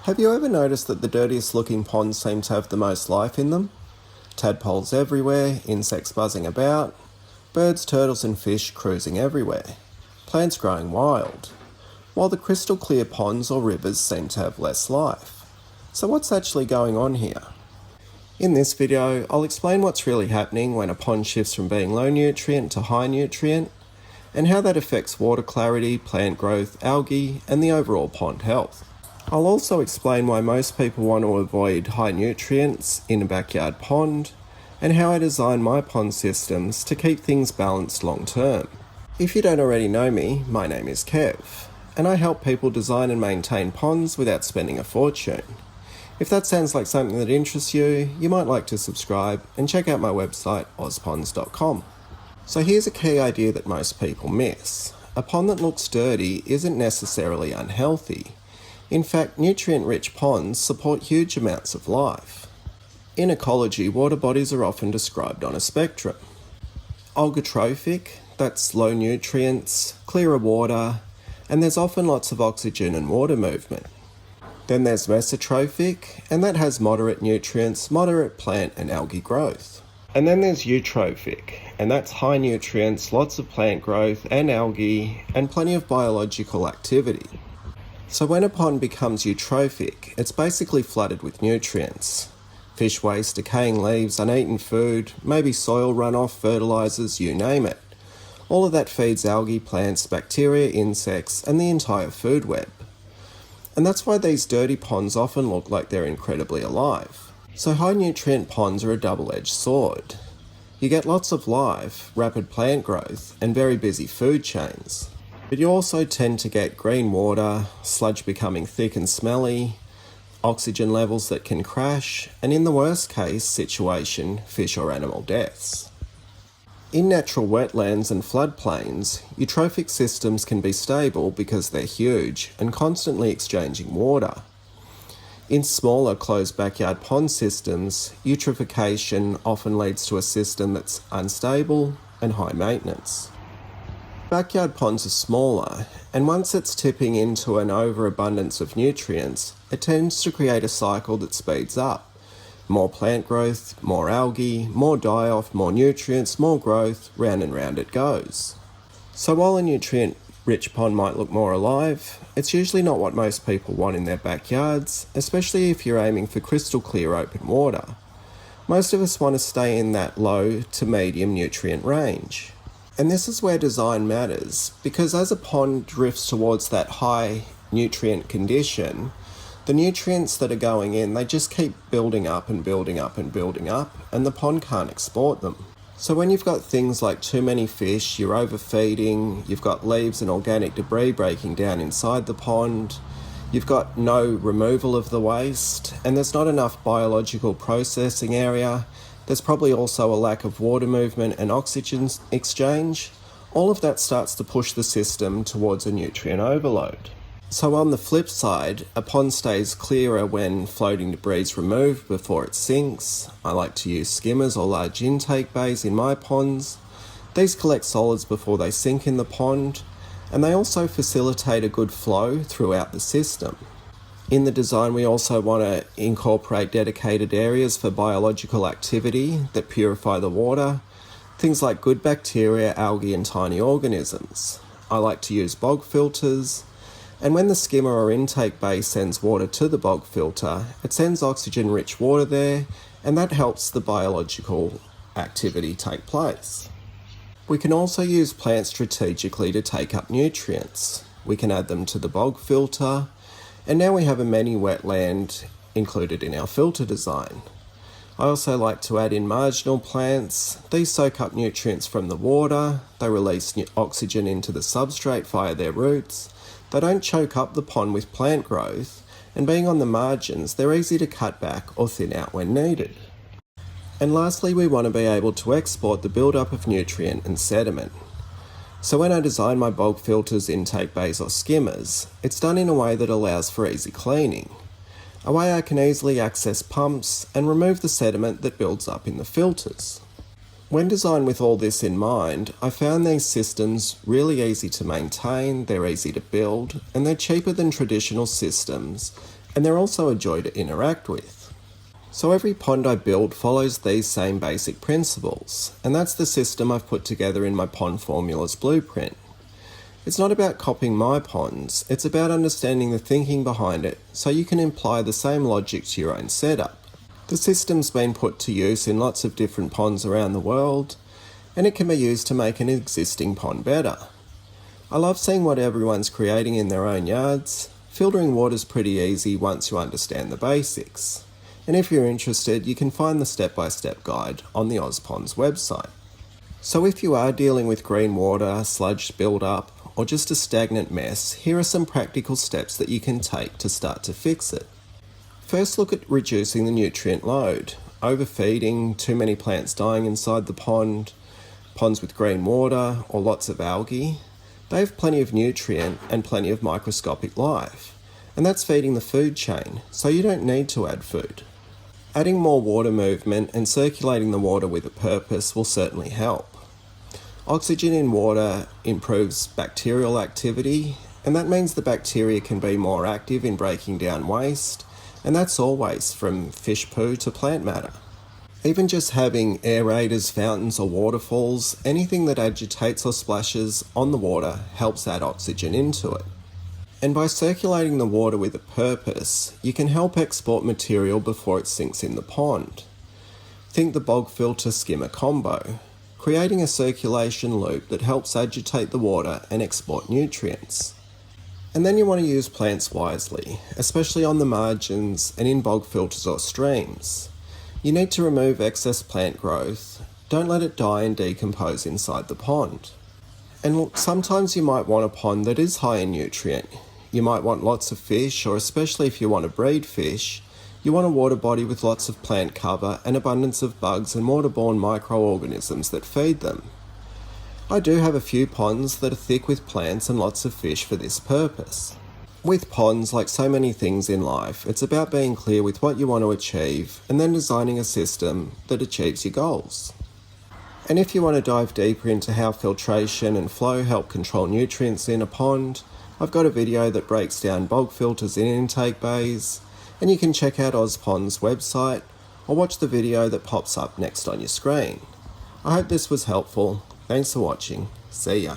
Have you ever noticed that the dirtiest looking ponds seem to have the most life in them? Tadpoles everywhere, insects buzzing about, birds, turtles and fish cruising everywhere, plants growing wild, while the crystal clear ponds or rivers seem to have less life. So what's actually going on here? In this video, I'll explain what's really happening when a pond shifts from being low nutrient to high nutrient, and how that affects water clarity, plant growth, algae, and the overall pond health. I'll also explain why most people want to avoid high nutrients in a backyard pond, and how I design my pond systems to keep things balanced long term. If you don't already know me, my name is Kev, and I help people design and maintain ponds without spending a fortune. If that sounds like something that interests you, you might like to subscribe and check out my website, Ozponds.com. So here's a key idea that most people miss. A pond that looks dirty isn't necessarily unhealthy. In fact, nutrient-rich ponds support huge amounts of life. In ecology, water bodies are often described on a spectrum. Oligotrophic, that's low nutrients, clearer water, and there's often lots of oxygen and water movement. Then there's mesotrophic, and that has moderate nutrients, moderate plant and algae growth. And then there's eutrophic, and that's high nutrients, lots of plant growth and algae, and plenty of biological activity. So when a pond becomes eutrophic, it's basically flooded with nutrients. Fish waste, decaying leaves, uneaten food, maybe soil runoff, fertilizers, you name it. All of that feeds algae, plants, bacteria, insects, and the entire food web. And that's why these dirty ponds often look like they're incredibly alive. So high nutrient ponds are a double-edged sword. You get lots of life, rapid plant growth, and very busy food chains. But you also tend to get green water, sludge becoming thick and smelly, oxygen levels that can crash, and in the worst case situation, fish or animal deaths. In natural wetlands and floodplains, eutrophic systems can be stable because they're huge and constantly exchanging water. In smaller closed backyard pond systems, eutrophication often leads to a system that's unstable and high maintenance. Backyard ponds are smaller, and once it's tipping into an overabundance of nutrients, it tends to create a cycle that speeds up. More plant growth, more algae, more die-off, more nutrients, more growth, round and round it goes. So while a nutrient-rich pond might look more alive, it's usually not what most people want in their backyards, especially if you're aiming for crystal clear open water. Most of us want to stay in that low to medium nutrient range. And this is where design matters, because as a pond drifts towards that high nutrient condition, the nutrients that are going in, they just keep building up and building up and building up, and the pond can't export them. So when you've got things like too many fish, you're overfeeding, you've got leaves and organic debris breaking down inside the pond, you've got no removal of the waste, and there's not enough biological processing area, there's probably also a lack of water movement and oxygen exchange. All of that starts to push the system towards a nutrient overload. So on the flip side, a pond stays clearer when floating debris is removed before it sinks. I like to use skimmers or large intake bays in my ponds. These collect solids before they sink in the pond, and they also facilitate a good flow throughout the system. In the design, we also want to incorporate dedicated areas for biological activity that purify the water, things like good bacteria, algae and tiny organisms. I like to use bog filters, and when the skimmer or intake bay sends water to the bog filter, it sends oxygen-rich water there, and that helps the biological activity take place. We can also use plants strategically to take up nutrients. We can add them to the bog filter, and now we have a mini wetland included in our filter design. I also like to add in marginal plants. These soak up nutrients from the water, they release oxygen into the substrate via their roots, they don't choke up the pond with plant growth, and being on the margins, they're easy to cut back or thin out when needed. And lastly, we want to be able to export the buildup of nutrient and sediment. So when I design my bog filters, intake bays or skimmers, it's done in a way that allows for easy cleaning. A way I can easily access pumps and remove the sediment that builds up in the filters. When designed with all this in mind, I found these systems really easy to maintain, they're easy to build, and they're cheaper than traditional systems and they're also a joy to interact with. So every pond I build follows these same basic principles, and that's the system I've put together in my Pond Formulas blueprint. It's not about copying my ponds, it's about understanding the thinking behind it so you can apply the same logic to your own setup. The system's been put to use in lots of different ponds around the world, and it can be used to make an existing pond better. I love seeing what everyone's creating in their own yards. Filtering water's pretty easy once you understand the basics. And if you're interested, you can find the step-by-step guide on the Ozponds website. So if you are dealing with green water, sludge build-up, or just a stagnant mess, here are some practical steps that you can take to start to fix it. First, look at reducing the nutrient load. Overfeeding, too many plants dying inside the pond, ponds with green water, or lots of algae. They have plenty of nutrient and plenty of microscopic life, and that's feeding the food chain, so you don't need to add food. Adding more water movement and circulating the water with a purpose will certainly help. Oxygen in water improves bacterial activity, and that means the bacteria can be more active in breaking down waste, and that's all waste from fish poo to plant matter. Even just having aerators, fountains or waterfalls, anything that agitates or splashes on the water helps add oxygen into it. And by circulating the water with a purpose, you can help export material before it sinks in the pond. Think the bog filter skimmer combo, creating a circulation loop that helps agitate the water and export nutrients. And then you want to use plants wisely, especially on the margins and in bog filters or streams. You need to remove excess plant growth. Don't let it die and decompose inside the pond. And sometimes you might want a pond that is high in nutrient. You might want lots of fish, or especially if you want to breed fish, you want a water body with lots of plant cover and abundance of bugs and waterborne microorganisms that feed them. I do have a few ponds that are thick with plants and lots of fish for this purpose. With ponds, like so many things in life, it's about being clear with what you want to achieve and then designing a system that achieves your goals. And if you want to dive deeper into how filtration and flow help control nutrients in a pond, I've got a video that breaks down bog filters in intake bays, and you can check out Ozponds' website or watch the video that pops up next on your screen. I hope this was helpful. Thanks for watching. See ya.